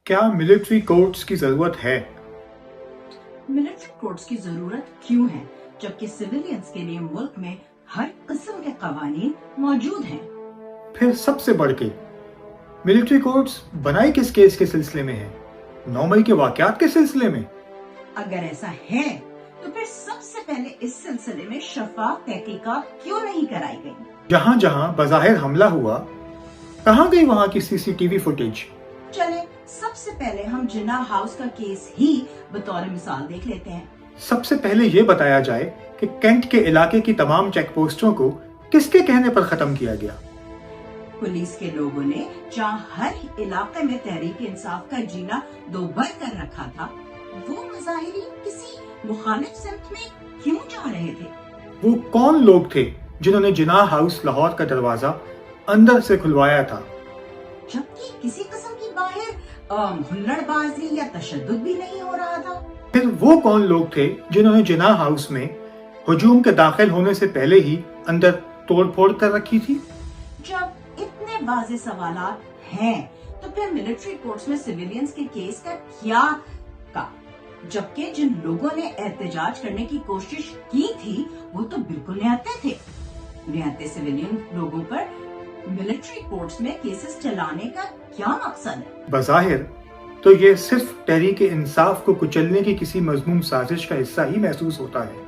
کیا military courts کی ضرورت ہے؟ ملٹری کورٹس کی ضرورت کیوں ہے جبکہ سویلینز کے لیے ملک میں ہر قسم کے قوانین موجود ہیں؟ پھر سب سے بڑھ کے ملٹری کورٹس بنائی کس کیس کے سلسلے میں ہیں؟ 9 مئی کے واقعات کے سلسلے میں؟ اگر ایسا ہے تو پھر سب سے پہلے اس سلسلے میں شفاف تحقیقات کیوں نہیں کرائی گئی؟ جہاں جہاں بظاہر حملہ ہوا کہاں گئی وہاں کی سی سی ٹی وی فوٹیج؟ چلے سب سے پہلے ہم جناح ہاؤس کا کیس ہی بطور مثال دیکھ لیتے ہیں۔ سب سے پہلے یہ بتایا جائے کہ کینٹ کے علاقے کی تمام چیک پوسٹوں کو کس کے کہنے پر ختم کیا گیا؟ پولیس کے لوگوں نے جہاں ہر علاقے میں تحریک انصاف کا جینا دوبر کر رکھا تھا، وہ مظاہرین کسی مخالف سمت میں کیوں جا رہے تھے؟ وہ کون لوگ تھے جنہوں نے جناح ہاؤس لاہور کا دروازہ اندر سے کھلوایا تھا؟ جبکہ کسی قسم کی باہر ہلڑ بازی یا تشدد بھی نہیں ہو رہا تھا۔ پھر وہ کون لوگ تھے جنہوں نے جناح ہاؤس میں ہجوم کے داخل ہونے سے پہلے ہی اندر توڑ پھوڑ کر رکھی تھی؟ جب اتنے واضح سوالات ہیں تو پھر ملٹری کورٹس میں سویلینز کے کیس کا کیا کا؟ جبکہ جن لوگوں نے احتجاج کرنے کی کوشش کی تھی وہ تو بالکل نہتے تھے۔ نہتے سویلین لوگوں پر ملٹری کورٹس میں کیسز چلانے کا کیا مقصد ہے؟ بظاہر تو یہ صرف تحریک انصاف کو کچلنے کی کسی مذموم سازش کا حصہ ہی محسوس ہوتا ہے۔